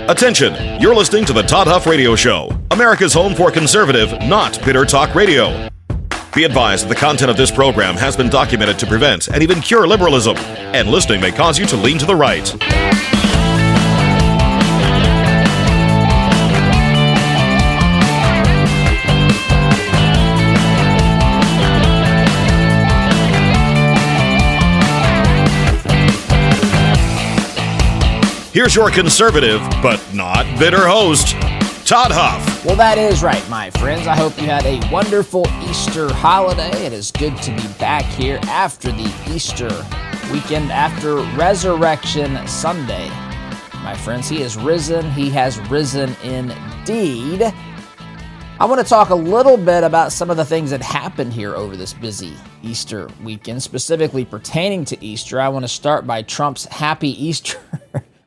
Attention, you're listening to the Todd Huff Radio Show, America's home for conservative, not bitter talk radio. Be advised that the content of this program has been documented to prevent and even cure liberalism, and listening may cause you to lean to the right. Here's your conservative, but not bitter host, Todd Huff. Well, that is right, my friends. I hope you had a wonderful Easter holiday. It is good to be back here after the Easter weekend, after Resurrection Sunday. My friends, he is risen. He has risen indeed. I want to talk a little bit about some of the things that happened here over this busy Easter weekend, specifically pertaining to Easter. I want to start by Trump's Happy Easter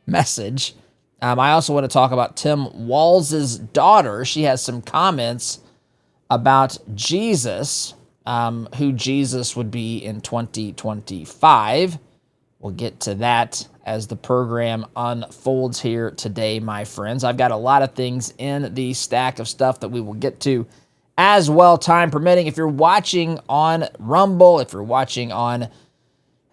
message. I also want to talk about Tim Walz's daughter. She has some comments about Jesus, who Jesus would be in 2025. We'll get to that as the program unfolds here today, my friends. I've got a lot of things in the stack of stuff that we will get to as well, time permitting. If you're watching on Rumble, if you're watching on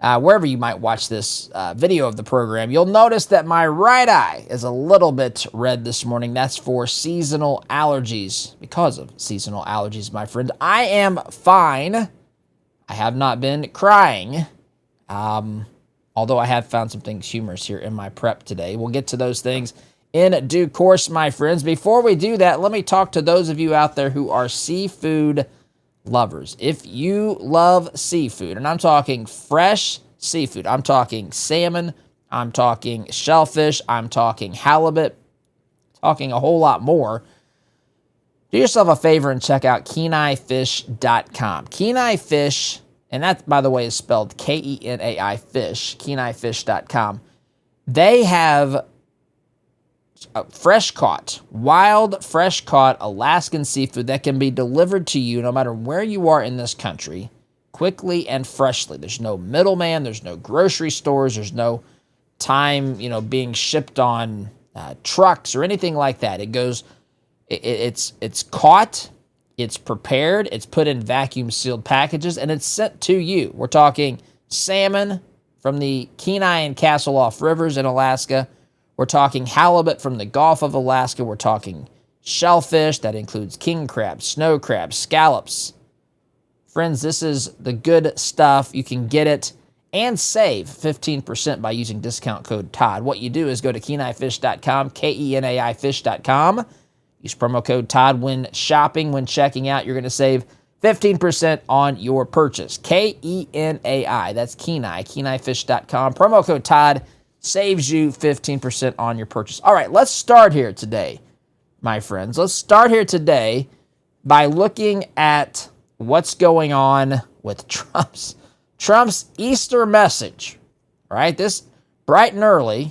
wherever you might watch this video of the program, you'll notice that my right eye is a little bit red this morning. That's for seasonal allergies, because of seasonal allergies, my friend. I am fine. I have not been crying, although I have found some things humorous here in my prep today. We'll get to those things in due course, my friends. Before we do that, let me talk to those of you out there who are seafood lovers. If you love seafood, and I'm talking fresh seafood, I'm talking salmon, I'm talking shellfish, I'm talking halibut, talking a whole lot more, do yourself a favor and check out KenaiFish.com. Kenai Fish, and that, by the way, is spelled Kenai Fish, KenaiFish.com. They have wild, fresh-caught Alaskan seafood that can be delivered to you no matter where you are in this country, quickly and freshly. There's no middleman, there's no grocery stores, there's no time, being shipped on trucks or anything like that. It's caught, it's prepared, it's put in vacuum-sealed packages, and it's sent to you. We're talking salmon from the Kenai and Castleoff rivers in Alaska. We're talking halibut from the Gulf of Alaska. We're talking shellfish. That includes king crab, snow crab, scallops. Friends, this is the good stuff. You can get it and save 15% by using discount code TODD. What you do is go to KenaiFish.com, KenaiFish.com. Use promo code TODD when shopping, when checking out. You're going to save 15% on your purchase. Kenai. That's Kenai, KenaiFish.com. Promo code TODD. Saves you 15% on your purchase. All right, let's start here today, my friends. Let's start here today by looking at what's going on with Trump's Easter message, right? This bright and early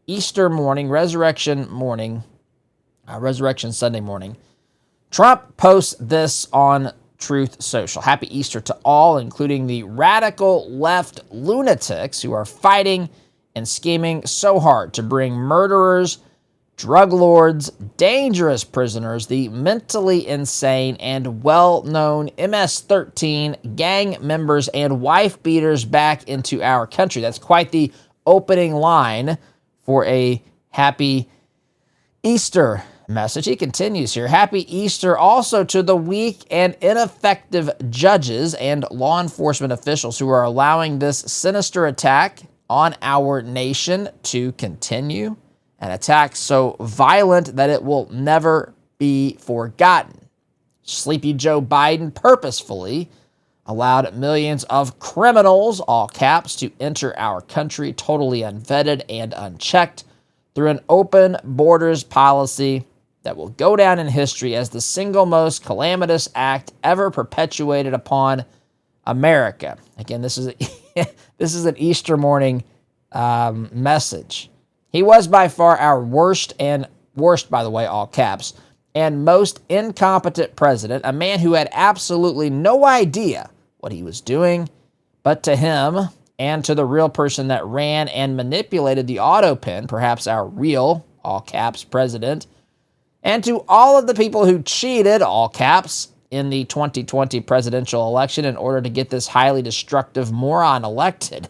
Easter morning, Resurrection Sunday morning, Trump posts this on Truth Social. Happy Easter to all, including the radical left lunatics who are fighting and scheming so hard to bring murderers, drug lords, dangerous prisoners, the mentally insane and well-known MS-13 gang members and wife beaters back into our country. That's quite the opening line for a Happy Easter message. He continues here. Happy Easter also to the weak and ineffective judges and law enforcement officials who are allowing this sinister attack on our nation to continue, an attack so violent that it will never be forgotten. Sleepy Joe Biden purposefully allowed millions of criminals, all caps, to enter our country totally unvetted and unchecked through an open borders policy that will go down in history as the single most calamitous act ever perpetuated upon America. Again, this is an Easter morning message. He was by far our worst, by the way, all caps, and most incompetent president, a man who had absolutely no idea what he was doing, but to him and to the real person that ran and manipulated the auto pen, perhaps our real all caps, president, and to all of the people who cheated, all caps, in the 2020 presidential election in order to get this highly destructive moron elected,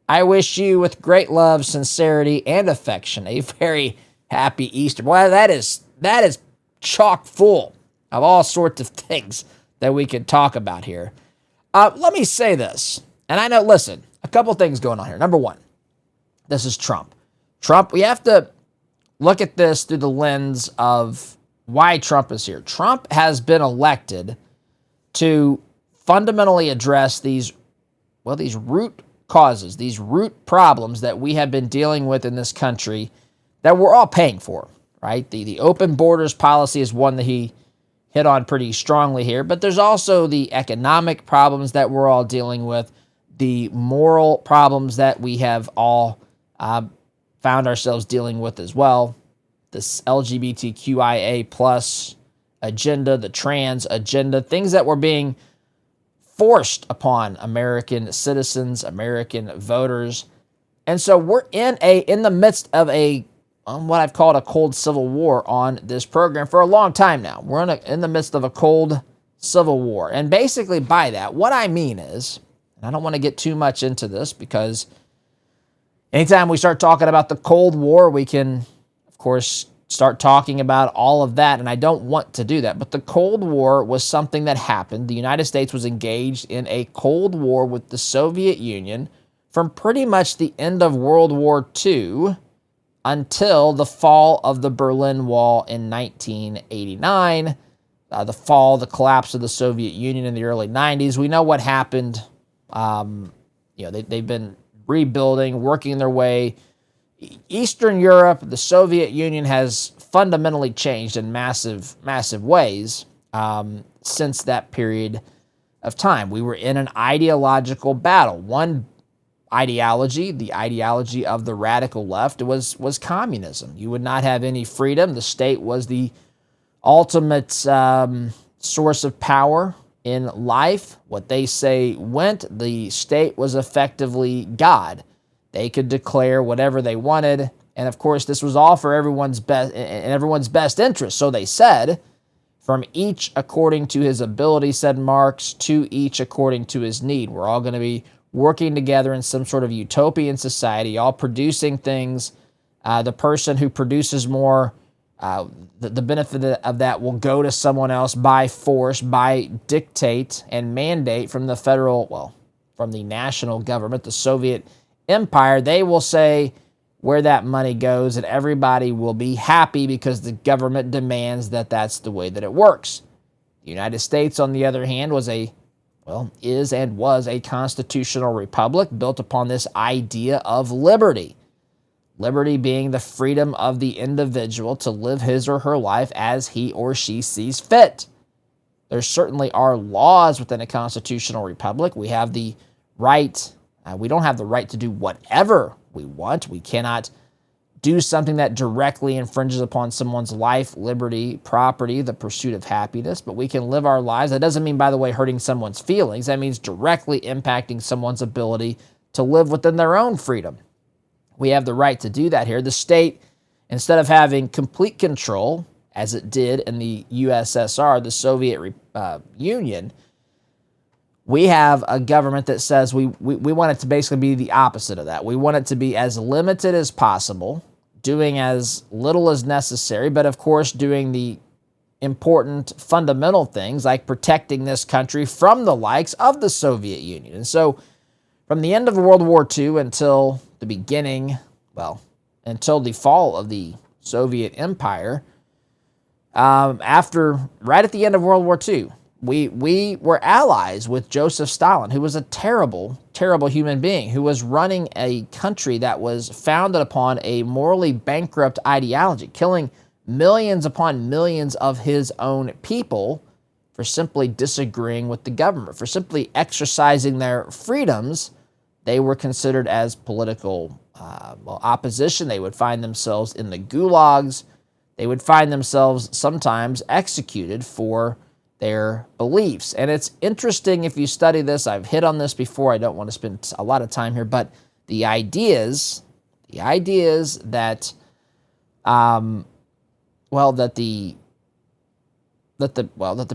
I wish you, with great love, sincerity, and affection, a very happy Easter. Boy, that is chock full of all sorts of things that we could talk about here. Let me say this, and I know, listen, a couple things going on here. Number one, this is Trump. Trump, we have to look at this through the lens of why Trump is here. Trump has been elected to fundamentally address these root causes, these root problems that we have been dealing with in this country that we're all paying for, right? The open borders policy is one that he hit on pretty strongly here, but there's also the economic problems that we're all dealing with, the moral problems that we have all found ourselves dealing with as well, this LGBTQIA plus agenda, the trans agenda, things that were being forced upon American citizens, American voters. And so we're in the midst of what I've called a cold civil war on this program for a long time now. We're in the midst of a cold civil war. And basically by that, what I mean is, and I don't want to get too much into this because anytime we start talking about the Cold War, we can, of course, start talking about all of that, and I don't want to do that. But the Cold War was something that happened. The United States was engaged in a Cold War with the Soviet Union from pretty much the end of World War II until the fall of the Berlin Wall in 1989, the collapse of the Soviet Union in the early 90s. We know what happened. They've been rebuilding, working their way. Eastern Europe, the Soviet Union has fundamentally changed in massive, massive ways since that period of time. We were in an ideological battle. One ideology, the ideology of the radical left, was communism. You would not have any freedom. The state was the ultimate source of power in life. What they say went. The state was effectively God. They could declare whatever they wanted, and of course, this was all for everyone's best interest. So they said, from each according to his ability, said Marx, to each according to his need. We're all going to be working together in some sort of utopian society, all producing things. The person who produces more, the benefit of that will go to someone else by force, by dictate and mandate from from the national government, the Soviet Empire. They will say where that money goes, and everybody will be happy because the government demands that that's the way that it works. The United States, on the other hand, was a constitutional republic built upon this idea of liberty. Liberty being the freedom of the individual to live his or her life as he or she sees fit. There certainly are laws within a constitutional republic. We have the right. We don't have the right to do whatever we want. We cannot do something that directly infringes upon someone's life, liberty, property, the pursuit of happiness, but we can live our lives. That doesn't mean, by the way, hurting someone's feelings. That means directly impacting someone's ability to live within their own freedom. We have the right to do that here. The state, instead of having complete control, as it did in the USSR, the Soviet Union, we have a government that says we want it to basically be the opposite of that. We want it to be as limited as possible, doing as little as necessary, but of course doing the important fundamental things like protecting this country from the likes of the Soviet Union. And so from the end of World War II until until the fall of the Soviet Empire, right at the end of World War II, we were allies with Joseph Stalin, who was a terrible, terrible human being, who was running a country that was founded upon a morally bankrupt ideology, killing millions upon millions of his own people for simply disagreeing with the government, for simply exercising their freedoms. They were considered as political opposition. They would find themselves in the gulags. They would find themselves sometimes executed for their beliefs. And it's interesting if you study this. I've hit on this before. I don't want to spend a lot of time here, but the ideas that that the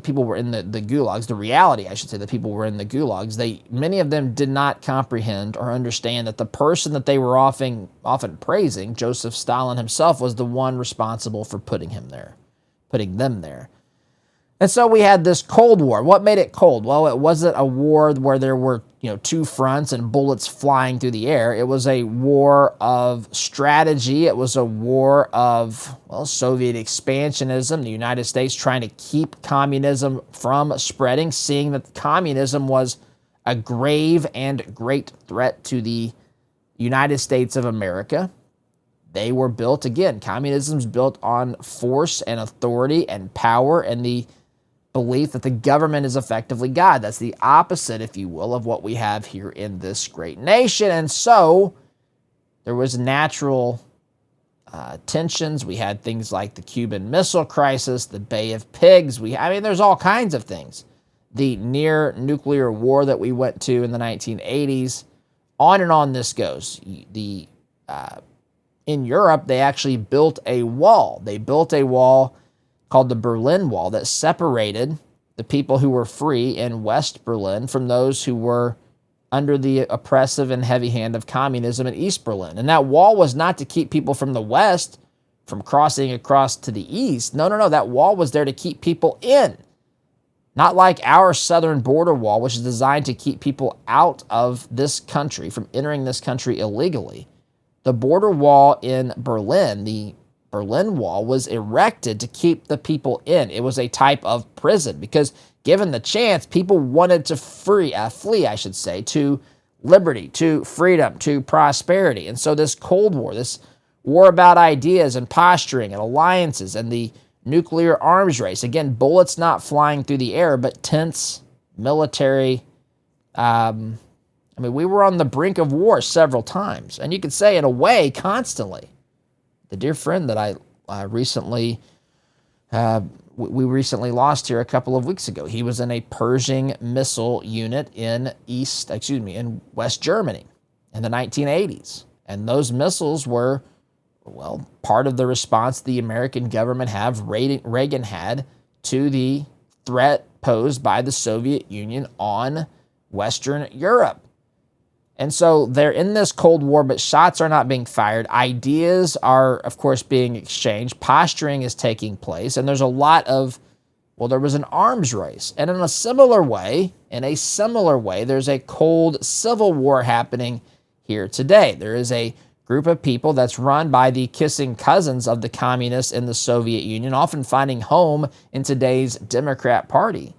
people were in the gulags. The reality, I should say, that people were in the gulags. Many of them did not comprehend or understand that the person that they were often praising, Joseph Stalin himself, was the one responsible for putting them there. And so we had this Cold War. What made it cold? Well, it wasn't a war where there were, two fronts and bullets flying through the air. It was a war of strategy. It was a war of, Soviet expansionism, the United States trying to keep communism from spreading, seeing that communism was a grave and great threat to the United States of America. They were built, again, communism's built on force and authority and power and the belief that the government is effectively God. That's the opposite, if you will, of what we have here in this great nation. And so there was natural tensions. We had things like the Cuban Missile Crisis, the Bay of Pigs. There's all kinds of things. The near nuclear war that we went to in the 1980s. On and on this goes. In Europe, they actually built a wall. They built a wall called the Berlin Wall that separated the people who were free in West Berlin from those who were under the oppressive and heavy hand of communism in East Berlin. And that wall was not to keep people from the West from crossing across to the East. No. That wall was there to keep people in. Not like our southern border wall, which is designed to keep people out of this country, from entering this country illegally. The border wall in Berlin, the Berlin Wall, was erected to keep the people in. It was a type of prison because, given the chance, people wanted to flee, to liberty, to freedom, to prosperity. And so this Cold War, this war about ideas and posturing and alliances and the nuclear arms race, again, bullets not flying through the air, but tense military. We were on the brink of war several times, and you could say, in a way, constantly. The dear friend that I recently lost here a couple of weeks ago. He was in a Pershing missile unit in West Germany in the 1980s. And those missiles were, part of the response the American government Reagan had to the threat posed by the Soviet Union on Western Europe. And so they're in this Cold War, but shots are not being fired. Ideas are, of course, being exchanged. Posturing is taking place. And there's a lot of, there was an arms race. And in a similar way, there's a cold civil war happening here today. There is a group of people that's run by the kissing cousins of the communists in the Soviet Union, often finding home in today's Democrat Party.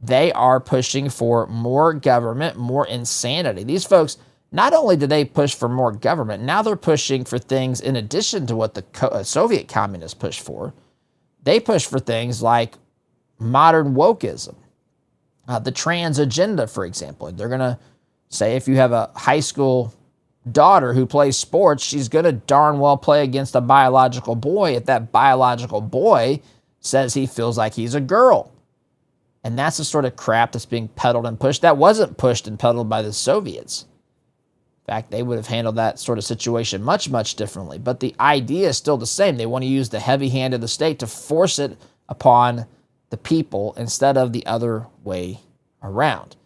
They are pushing for more government, more insanity. These folks, not only do they push for more government, now they're pushing for things in addition to what the Soviet communists pushed for. They push for things like modern wokeism, the trans agenda, for example. They're going to say if you have a high school daughter who plays sports, she's going to darn well play against a biological boy if that biological boy says he feels like he's a girl. And that's the sort of crap that's being peddled and pushed. That wasn't pushed and peddled by the Soviets. In fact, they would have handled that sort of situation much, much differently. But the idea is still the same. They want to use the heavy hand of the state to force it upon the people instead of the other way around.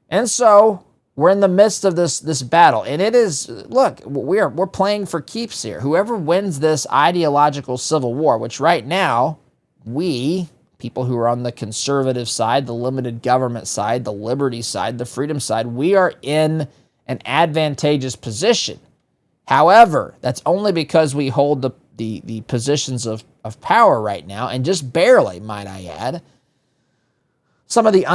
And so we're in the midst of this battle. And it is, look, we're playing for keeps here. Whoever wins this ideological civil war, which right now, people who are on the conservative side, the limited government side, the liberty side, the freedom side, we are in an advantageous position. However, that's only because we hold the positions of power right now, and just barely, might I add. Some of the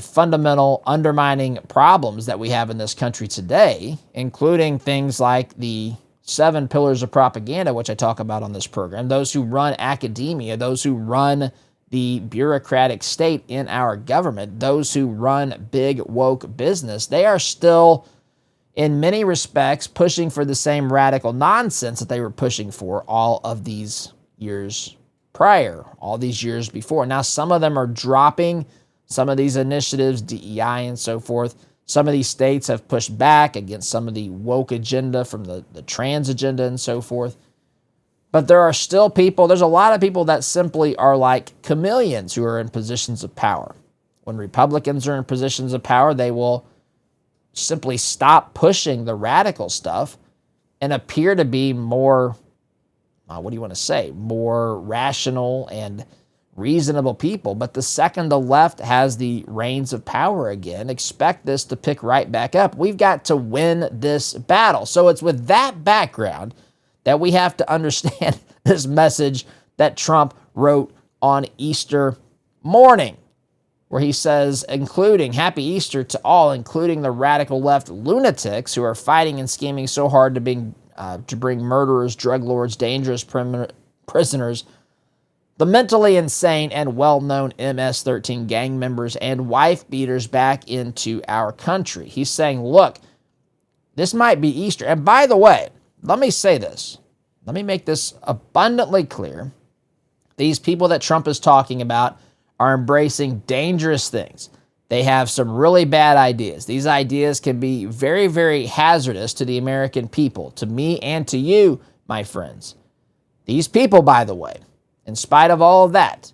fundamental undermining problems that we have in this country today, including things like the 7 pillars of propaganda, which I talk about on this program, those who run academia, those who run the bureaucratic state in our government, those who run big woke business, they are still, in many respects, pushing for the same radical nonsense that they were pushing for all of these years prior, all these years before. Now, some of them are dropping some of these initiatives, DEI and so forth. Some of these states have pushed back against some of the woke agenda from the trans agenda and so forth. But there are still people, there's a lot of people that simply are like chameleons who are in positions of power. When Republicans are in positions of power, they will simply stop pushing the radical stuff and appear to be more, more rational and reasonable people. But the second the left has the reins of power again, expect this to pick right back up. We've got to win this battle. So it's with that background that we have to understand this message that Trump wrote on Easter morning, where he says, including Happy Easter to all, including the radical left lunatics who are fighting and scheming so hard to bring murderers, drug lords, dangerous prisoners, the mentally insane and well-known MS-13 gang members and wife beaters back into our country. He's saying, look, this might be Easter. And by the way, let me say this. Let me make this abundantly clear. These people that Trump is talking about are embracing dangerous things. They have some really bad ideas. These ideas can be very, very hazardous to the American people, to me and to you, my friends. These people, by the way, in spite of all of that,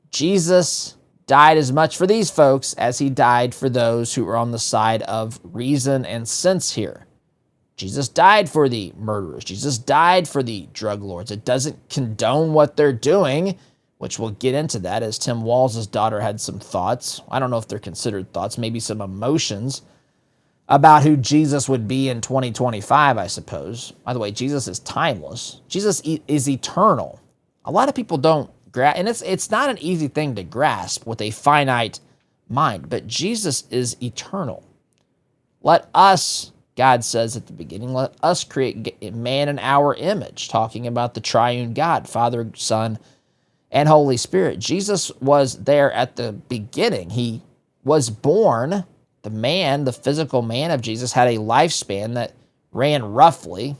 Jesus died as much for these folks as he died for those who are on the side of reason and sense here. Jesus died for the murderers. Jesus died for the drug lords. It doesn't condone what they're doing, which we'll get into that, as Tim Walz' daughter had some thoughts. I don't know if they're considered thoughts, maybe some emotions about who Jesus would be in 2025, I suppose. By the way, Jesus is timeless. Jesus is eternal. A lot of people don't grasp, and it's not an easy thing to grasp with a finite mind, but Jesus is eternal. Let us, God says at the beginning, let us create man in our image, talking about the triune God, Father, Son, and Holy Spirit. Jesus was there at the beginning. He was born. The man, the physical man of Jesus, had a lifespan that ran roughly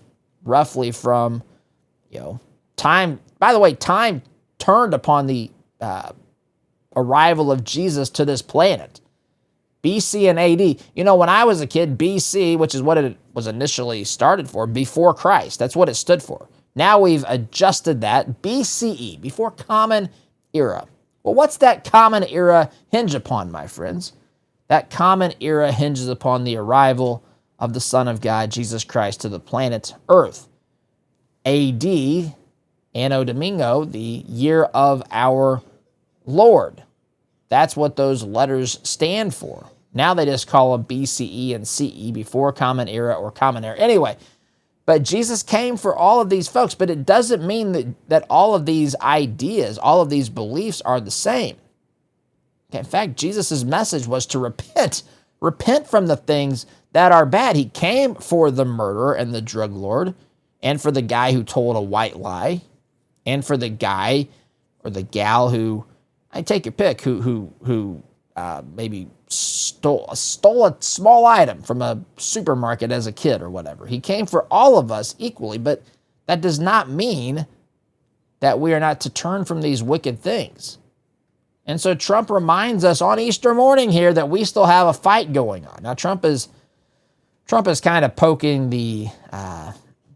from, time. By the way, time turned upon the arrival of Jesus to this planet. BC and AD. When I was a kid, BC, which is what it was initially started for, before Christ. That's what it stood for. Now we've adjusted that, BCE, before Common Era. Well, what's that Common Era hinge upon, my friends? That Common Era hinges upon the arrival of the Son of God, Jesus Christ, to the planet Earth. AD, Anno Domingo, the year of our Lord. That's what those letters stand for. Now they just call them BCE and CE, before Common Era or Common Era. Anyway, but Jesus came for all of these folks, but it doesn't mean that all of these ideas, all of these beliefs are the same. In fact, Jesus' message was to repent. Repent from the things that are bad. He came for the murderer and the drug lord, and for the guy who told a white lie, and for the guy or the gal who, I take your pick, who maybe stole a small item from a supermarket as a kid or whatever. He came for all of us equally, but that does not mean that we are not to turn from these wicked things. And so Trump reminds us on Easter morning here that we still have a fight going on. Now, Trump is kind of poking the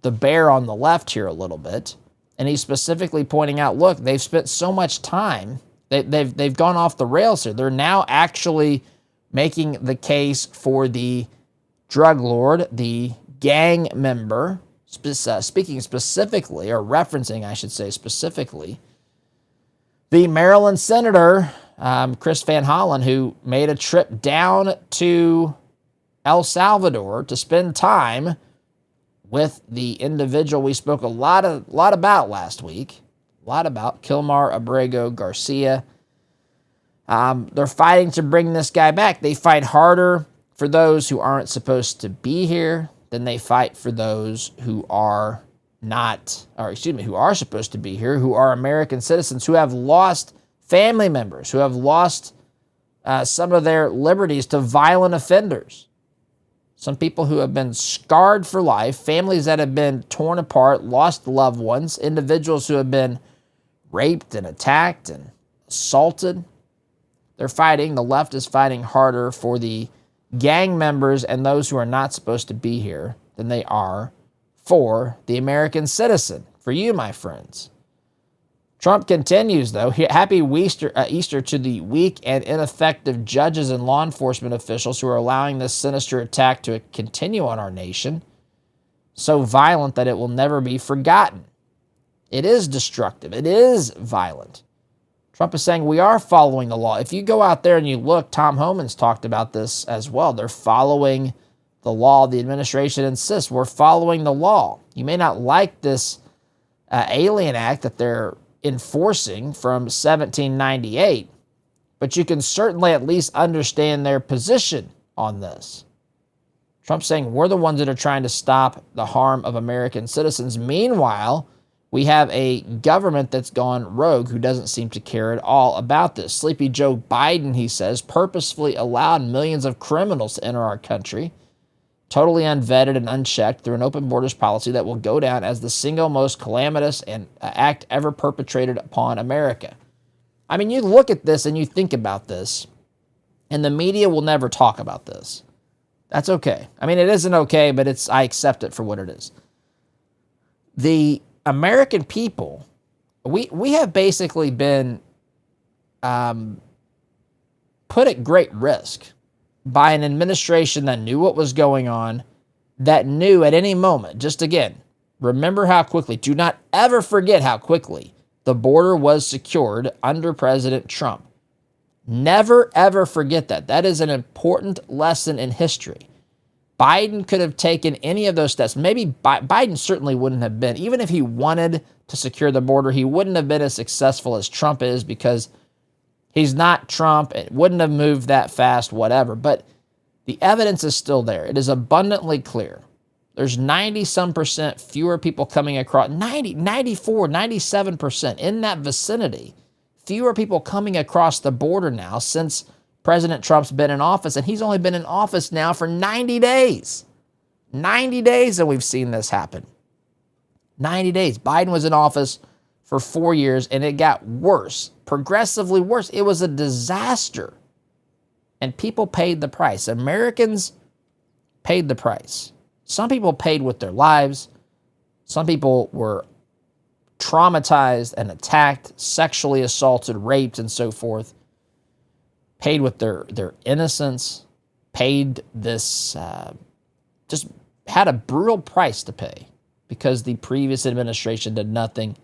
bear on the left here a little bit, and he's specifically pointing out, look, they've spent so much time, they've gone off the rails here. They're now actually making the case for the drug lord, the gang member, speaking specifically, or referencing, I should say specifically, the Maryland Senator, Chris Van Hollen, who made a trip down to El Salvador to spend time with the individual we spoke a lot about last week, Kilmar Abrego Garcia. They're fighting to bring this guy back. They fight harder for those who aren't supposed to be here than they fight for those who are who are supposed to be here, who are American citizens, who have lost family members, who have lost some of their liberties to violent offenders. Some people who have been scarred for life, families that have been torn apart, lost loved ones, individuals who have been raped and attacked and assaulted. They're fighting, the left is fighting harder for the gang members and those who are not supposed to be here than they are for the American citizen, for you, my friends. Trump continues, though, happy Easter to the weak and ineffective judges and law enforcement officials who are allowing this sinister attack to continue on our nation, so violent that it will never be forgotten. It is destructive. It is violent. Trump is saying we are following the law. If you go out there and you look, Tom Homan's talked about this as well. They're following the law. The administration insists we're following the law. You may not like this Alien Act that they're enforcing from 1798, but you can certainly at least understand their position on this. Trump's saying we're the ones that are trying to stop the harm of American citizens. Meanwhile, we have a government that's gone rogue who doesn't seem to care at all about this. Sleepy Joe Biden, he says, purposefully allowed millions of criminals to enter our country, totally unvetted and unchecked, through an open borders policy that will go down as the single most calamitous act ever perpetrated upon America. I mean, you look at this and you think about this, and the media will never talk about this. That's okay. I mean, it isn't okay, but I accept it for what it is. The American people, we have basically been put at great risk by an administration that knew what was going on, that knew at any moment, just again, remember how quickly, do not ever forget how quickly the border was secured under President Trump. Never, ever forget that. That is an important lesson in history. Biden could have taken any of those steps. Maybe Biden certainly wouldn't have been. Even if he wanted to secure the border, he wouldn't have been as successful as Trump is because he's not Trump. It wouldn't have moved that fast, whatever. But the evidence is still there. It is abundantly clear. There's 90-some% fewer people coming across, 90, 94, 97% in that vicinity. Fewer people coming across the border now since President Trump's been in office, and he's only been in office now for 90 days. 90 days and we've seen this happen. 90 days. Biden was in office for 4 years, and it got worse, progressively worse. It was a disaster, and people paid the price. Americans paid the price. Some people paid with their lives. Some people were traumatized and attacked, sexually assaulted, raped, and so forth. Paid with their innocence, paid this, just had a brutal price to pay because the previous administration did nothing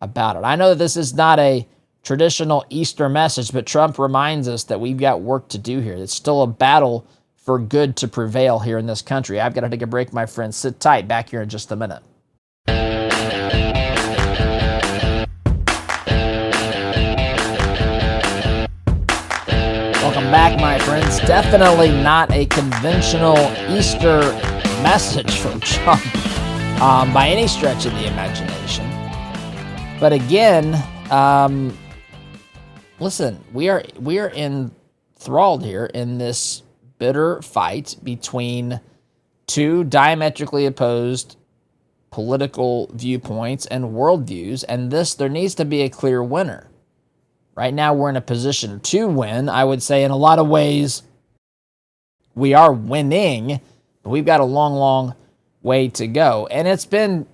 about it. I know that this is not a traditional Easter message, but Trump reminds us that we've got work to do here. It's still a battle for good to prevail here in this country. I've got to take a break, my friends. Sit tight. Back here in just a minute. Welcome back, my friends. Definitely not a conventional Easter message from Trump by any stretch of the imagination. But again, listen, we are enthralled here in this bitter fight between two diametrically opposed political viewpoints and worldviews, and there needs to be a clear winner. Right now, we're in a position to win. I would say in a lot of ways, we are winning, but we've got a long, long way to go. And it's been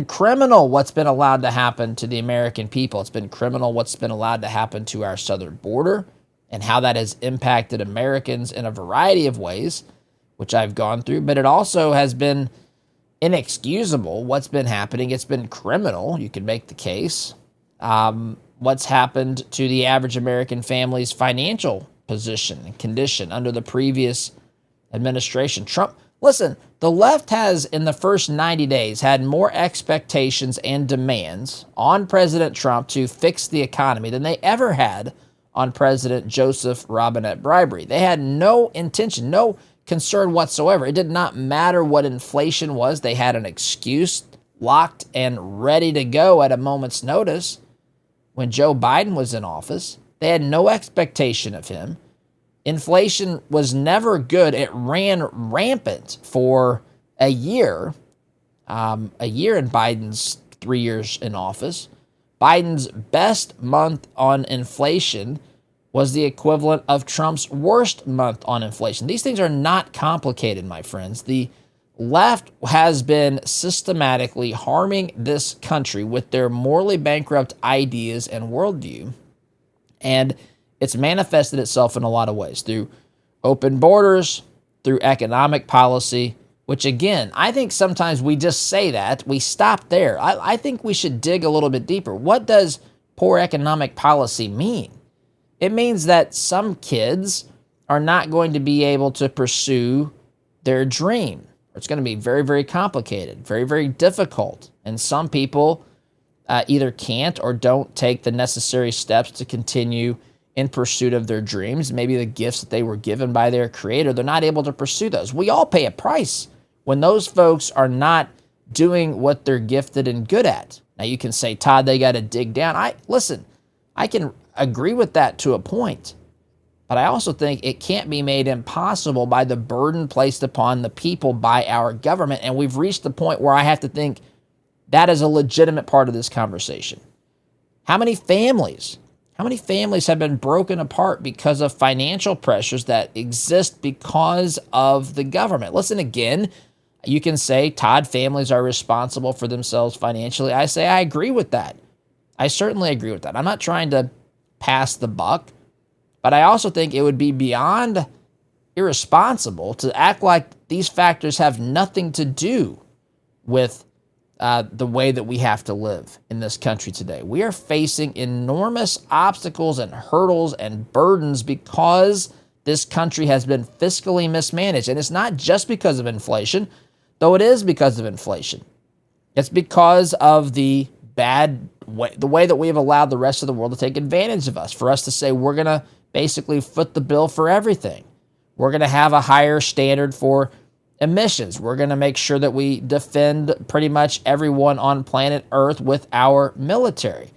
criminal what's been allowed to happen to the American people. It's been criminal what's been allowed to happen to our southern border and how that has impacted Americans in a variety of ways, which I've gone through. But it also has been inexcusable what's been happening. It's been criminal, you can make the case. What's happened to the average American family's financial position and condition under the previous administration. Trump, listen, the left has, in the first 90 days, had more expectations and demands on President Trump to fix the economy than they ever had on President Joseph Robinette Bribery. They had no intention, no concern whatsoever. It did not matter what inflation was. They had an excuse locked and ready to go at a moment's notice. When Joe Biden was in office, they had no expectation of him. Inflation was never good. It ran rampant for a year in Biden's 3 years in office. Biden's best month on inflation was the equivalent of Trump's worst month on inflation. These things are not complicated, my friends. The left has been systematically harming this country with their morally bankrupt ideas and worldview. And it's manifested itself in a lot of ways through open borders, through economic policy, which again, I think sometimes we just say that, we stop there. I think we should dig a little bit deeper. What does poor economic policy mean? It means that some kids are not going to be able to pursue their dream. It's going to be very, very complicated, very, very difficult. And some people either can't or don't take the necessary steps to continue in pursuit of their dreams. Maybe the gifts that they were given by their creator, they're not able to pursue those. We all pay a price when those folks are not doing what they're gifted and good at. Now you can say, Todd, they got to dig down. I can agree with that to a point, but I also think it can't be made impossible by the burden placed upon the people by our government. And we've reached the point where I have to think that is a legitimate part of this conversation. How many families have been broken apart because of financial pressures that exist because of the government? Listen, again, you can say, Todd, families are responsible for themselves financially. I say I agree with that. I certainly agree with that. I'm not trying to pass the buck, but I also think it would be beyond irresponsible to act like these factors have nothing to do with the way that we have to live in this country today. We are facing enormous obstacles and hurdles and burdens because this country has been fiscally mismanaged. And it's not just because of inflation, though it is because of inflation. It's because of the way that we have allowed the rest of the world to take advantage of us, for us to say we're going to basically foot the bill for everything. We're going to have a higher standard for emissions. We're going to make sure that we defend pretty much everyone on planet Earth with our military.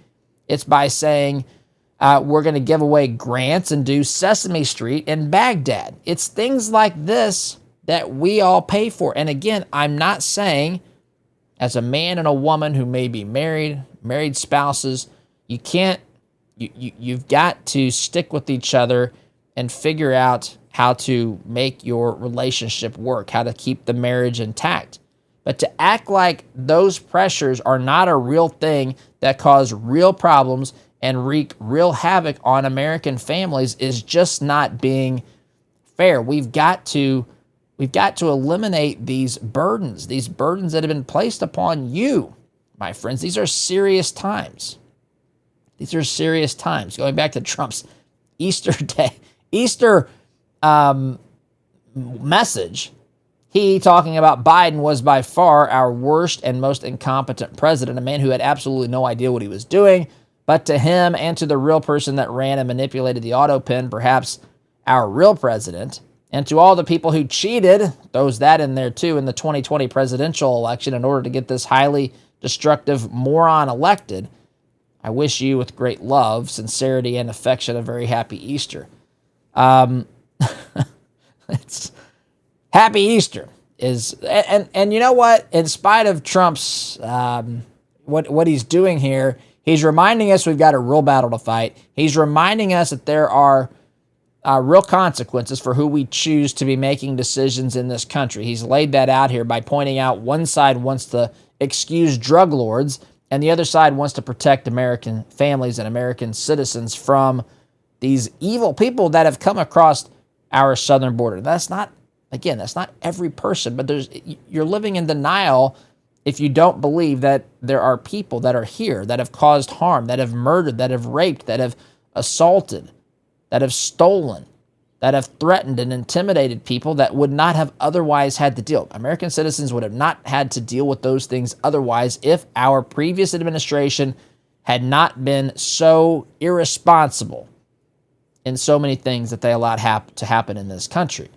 It's by saying we're going to give away grants and do Sesame Street in Baghdad. It's things like this that we all pay for. And again, I'm not saying as a man and a woman who may be married spouses, you've got to stick with each other and figure out how to make your relationship work, how to keep the marriage intact. But to act like those pressures are not a real thing that cause real problems and wreak real havoc on American families is just not being fair. We've got to eliminate these burdens that have been placed upon you, my friends. These are serious times. These are serious times. Going back to Trump's Easter message, he talking about Biden was by far our worst and most incompetent president, a man who had absolutely no idea what he was doing. But to him and to the real person that ran and manipulated the auto pen, perhaps our real president, and to all the people who cheated, throws that in there too, in the 2020 presidential election in order to get this highly destructive moron elected, I wish you with great love, sincerity, and affection a very happy Easter. It's happy Easter and you know what? In spite of Trump's what he's doing here, he's reminding us we've got a real battle to fight. He's reminding us that there are real consequences for who we choose to be making decisions in this country. He's laid that out here by pointing out one side wants to excuse drug lords and the other side wants to protect American families and American citizens from these evil people that have come across our southern border. That's not every person, but you're living in denial if you don't believe that there are people that are here that have caused harm, that have murdered, that have raped, that have assaulted, that have stolen, that have threatened and intimidated people that would not have otherwise had to deal. American citizens would have not had to deal with those things otherwise if our previous administration had not been so irresponsible in so many things that they allowed to happen in this country.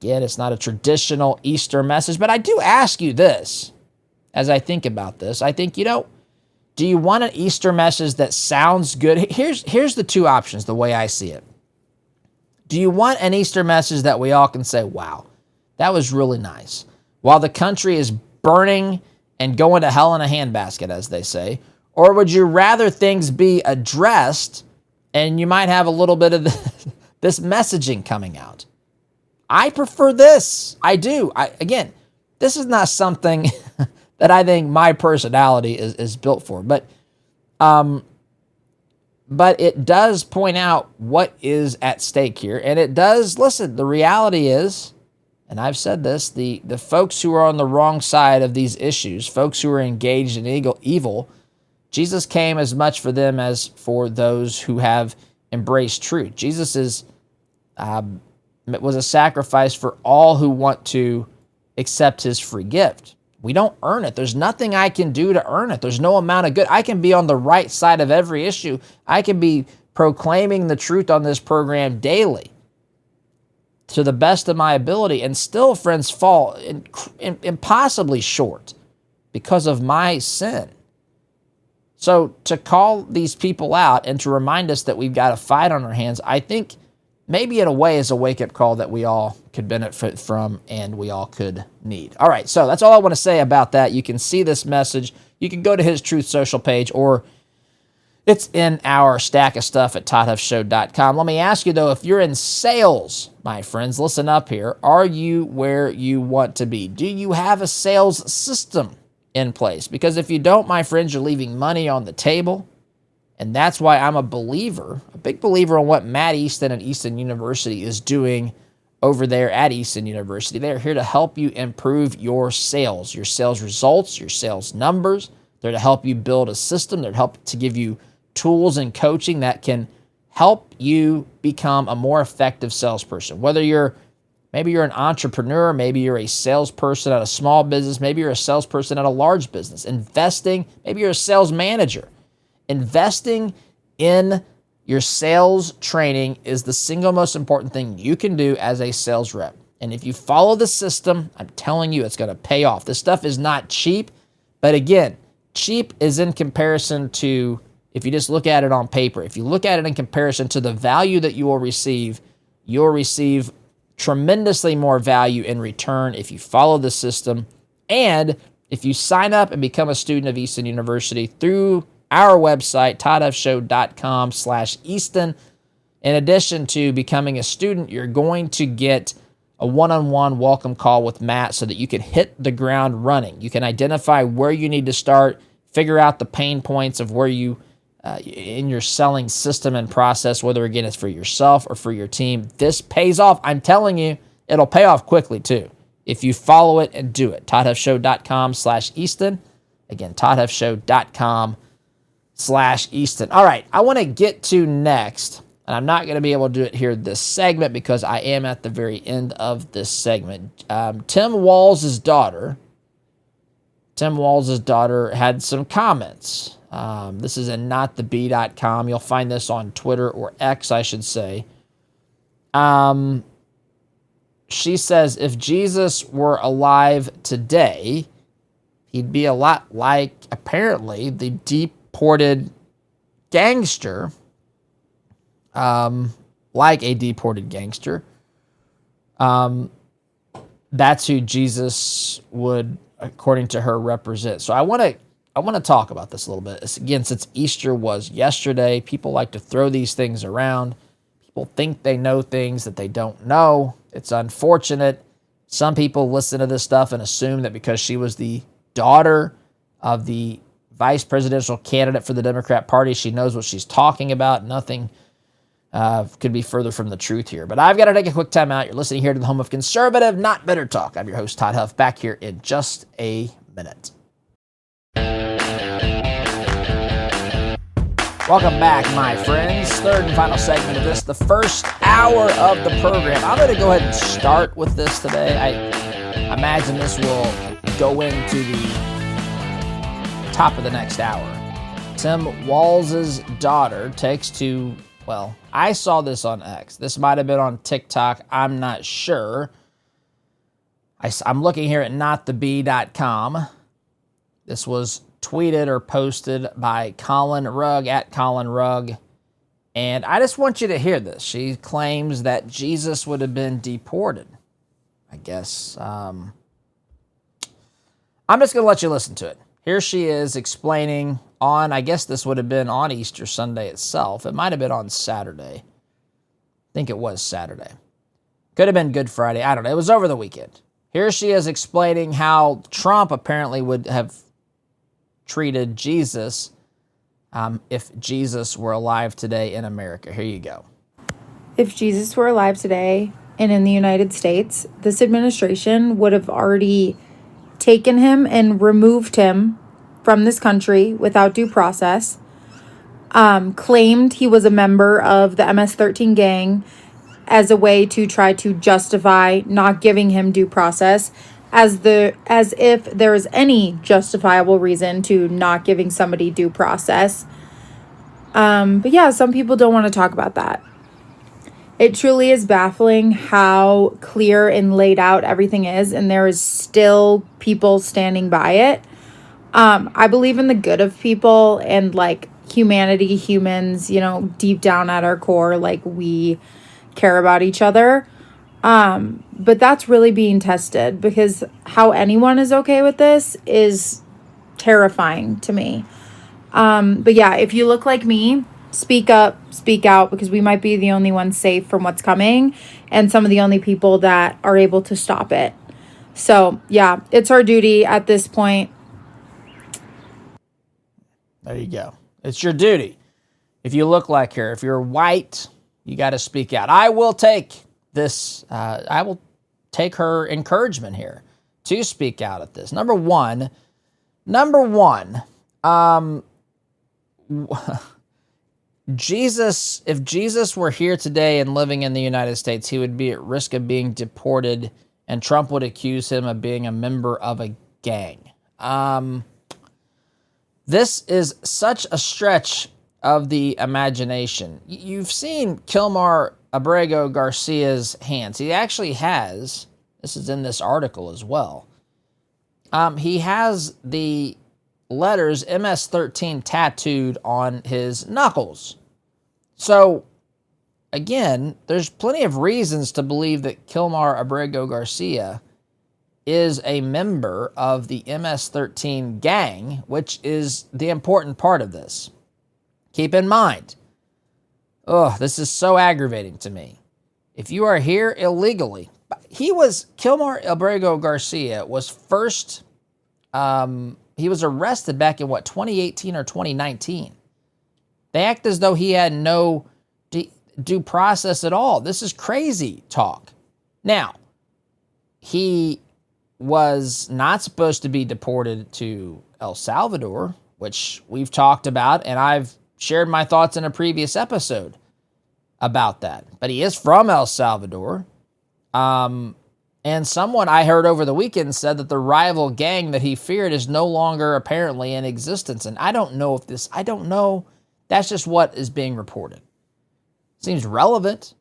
Again, it's not a traditional Easter message, but I do ask you this as I think about this. I think, do you want an Easter message that sounds good? Here's the two options, the way I see it. Do you want an Easter message that we all can say, wow, that was really nice, while the country is burning and going to hell in a handbasket, as they say? Or would you rather things be addressed and you might have a little bit of this messaging coming out. I prefer this. I do. Again, this is not something that I think my personality is built for, but it does point out what is at stake here, and it does, listen, the reality is, and I've said this, the folks who are on the wrong side of these issues, folks who are engaged in evil, Jesus came as much for them as for those who have embraced truth. Jesus was a sacrifice for all who want to accept his free gift. We don't earn it. There's nothing I can do to earn it. There's no amount of good. I can be on the right side of every issue. I can be proclaiming the truth on this program daily to the best of my ability and still, friends, fall impossibly short because of my sin. So to call these people out and to remind us that we've got a fight on our hands, I think maybe in a way is a wake-up call that we all could benefit from and we all could need. All right, so that's all I want to say about that. You can see this message. You can go to his Truth Social page, or it's in our stack of stuff at ToddHuffShow.com. Let me ask you, though, if you're in sales, my friends, listen up here. Are you where you want to be? Do you have a sales system in place? Because if you don't, my friends, you're leaving money on the table. And that's why I'm a big believer in what Matt Easton and Easton University is doing over there at Easton University. They're here to help you improve your sales results, your sales numbers. They're to help you build a system. They're to help to give you tools and coaching that can help you become a more effective salesperson. Whether maybe you're an entrepreneur, maybe you're a salesperson at a small business, maybe you're a salesperson at a large business. Maybe you're a sales manager. Investing in your sales training is the single most important thing you can do as a sales rep. And if you follow the system, I'm telling you, it's going to pay off. This stuff is not cheap, but again, cheap is in comparison to, if you just look at it on paper, if you look at it in comparison to the value that you'll receive tremendously more value in return if you follow the system. And if you sign up and become a student of Easton University through our website, ToddHuffShow.com/Easton. In addition to becoming a student, you're going to get a one-on-one welcome call with Matt so that you can hit the ground running. You can identify where you need to start, figure out the pain points of where you, in your selling system and process, whether, again, it's for yourself or for your team. This pays off. I'm telling you, it'll pay off quickly, too, if you follow it and do it. ToddHuffShow.com/Easton. Again, ToddHuffShow.com/Easton. All right, I want to get to next, and I'm not going to be able to do it here this segment because I am at the very end of this segment. Tim Walz' daughter had some comments. This is in notthebee.com. You'll find this on Twitter, or X, I should say. She says, if Jesus were alive today, he'd be a lot like, apparently, the deported gangster, like a deported gangster. That's who Jesus would, according to her, represent. So I want to talk about this a little bit. Again, since Easter was yesterday, people like to throw these things around. People think they know things that they don't know. It's unfortunate. Some people listen to this stuff and assume that because she was the daughter of the vice presidential candidate for the Democrat Party, she knows what she's talking about. Nothing could be further from the truth here. But I've got to take a quick time out. You're listening here to the home of conservative, not bitter talk. I'm your host, Todd Huff, back here in just a minute. Welcome back, my friends. Third and final segment of this, the first hour of the program. I'm going to go ahead and start with this today. I imagine this will go into the top of the next hour. Tim Walz' daughter takes to, well, I saw this on X. This might have been on TikTok. I'm not sure. I'm looking here at notthebee.com. This was tweeted or posted by Colin Rugg, at Colin Rugg. And I just want you to hear this. She claims that Jesus would have been deported. I guess. I'm just going to let you listen to it. Here she is explaining on, I guess this would have been on Easter Sunday itself. It might have been on Saturday. I think it was Saturday. Could have been Good Friday. I don't know. It was over the weekend. Here she is explaining how Trump apparently would have treated Jesus if Jesus were alive today in America. Here you go. If Jesus were alive today and in the United States, this administration would have already taken him and removed him from this country without due process, claimed he was a member of the MS-13 gang as a way to try to justify not giving him due process, as if there is any justifiable reason to not giving somebody due process. But yeah, some people don't want to talk about that. It truly is baffling how clear and laid out everything is, and there is still people standing by it. I believe in the good of people and like humanity, humans, deep down at our core, like we care about each other. But that's really being tested, because how anyone is okay with this is terrifying to me. But yeah, if you look like me, speak up, speak out, because we might be the only ones safe from what's coming and some of the only people that are able to stop it. So yeah, it's our duty at this point. There you go. It's your duty. If you look like her, if you're white, you got to speak out. I will take this. I will take her encouragement here to speak out at this. Number one, Jesus, if Jesus were here today and living in the United States, he would be at risk of being deported, and Trump would accuse him of being a member of a gang. This is such a stretch of the imagination. You've seen Kilmar Abrego Garcia's hands. He actually has, this is in this article as well, he has the letters MS-13 tattooed on his knuckles. So, again, there's plenty of reasons to believe that Kilmar Abrego Garcia is a member of the MS-13 gang, which is the important part of this. Keep in mind, this is so aggravating to me. If you are here illegally, Kilmar Abrego Garcia was first, he was arrested back in 2018 or 2019. They act as though he had no due process at all. This is crazy talk. Now, he was not supposed to be deported to El Salvador, which we've talked about, and I've shared my thoughts in a previous episode about that. But he is from El Salvador. And someone I heard over the weekend said that the rival gang that he feared is no longer apparently in existence. And I don't know. That's just what is being reported. Seems relevant.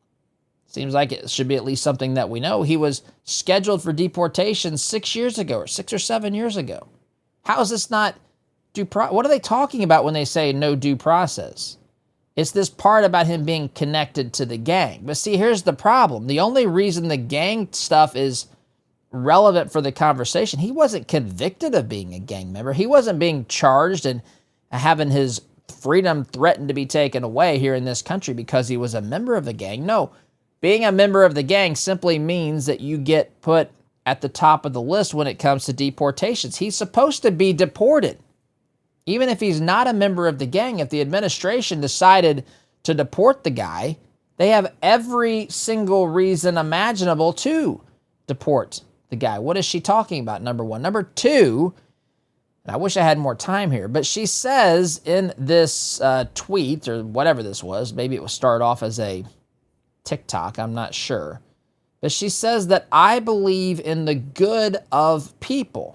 Seems like it should be at least something that we know. He was scheduled for deportation 6 years ago, or 6 or 7 years ago. How is this not due process? What are they talking about when they say no due process? It's this part about him being connected to the gang. But see, here's the problem. The only reason the gang stuff is relevant for the conversation, he wasn't convicted of being a gang member. He wasn't being charged and having his freedom threatened to be taken away here in this country because he was a member of the gang. No, being a member of the gang simply means that you get put at the top of the list when it comes to deportations. He's supposed to be deported. Even if he's not a member of the gang, if the administration decided to deport the guy, they have every single reason imaginable to deport the guy. What is she talking about, number one? Number two, and I wish I had more time here, but she says in this tweet, or whatever this was, maybe it was started off as a TikTok, I'm not sure, but she says that I believe in the good of people.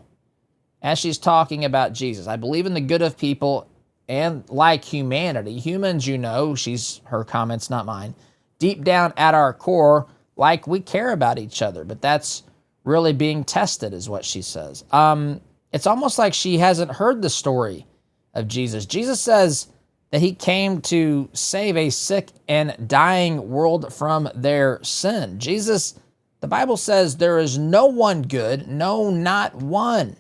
As she's talking about Jesus, I believe in the good of people and like humanity. Humans, her comments, not mine, deep down at our core, like we care about each other, but that's really being tested is what she says. It's almost like she hasn't heard the story of Jesus. Jesus says that he came to save a sick and dying world from their sin. Jesus, the Bible says there is no one good, no, not one.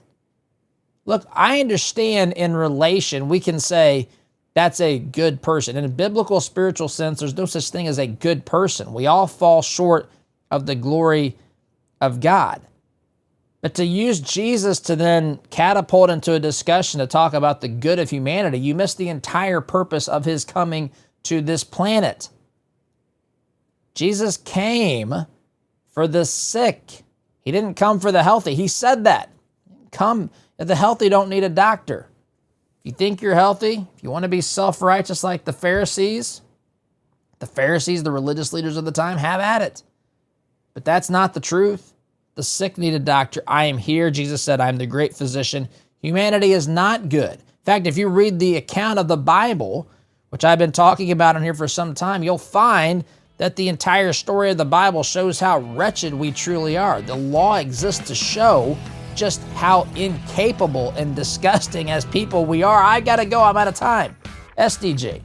Look, I understand in relation, we can say that's a good person. In a biblical spiritual sense, there's no such thing as a good person. We all fall short of the glory of God. But to use Jesus to then catapult into a discussion to talk about the good of humanity, you miss the entire purpose of his coming to this planet. Jesus came for the sick. He didn't come for the healthy. He said that. Come, if the healthy don't need a doctor. If you think you're healthy, if you want to be self-righteous like the Pharisees, the religious leaders of the time, have at it. But that's not the truth. The sick need a doctor. I am here. Jesus said, I am the great physician. Humanity is not good. In fact, if you read the account of the Bible, which I've been talking about on here for some time, you'll find that the entire story of the Bible shows how wretched we truly are. The law exists to show just how incapable and disgusting as people we are. I gotta go. I'm out of time. SDG.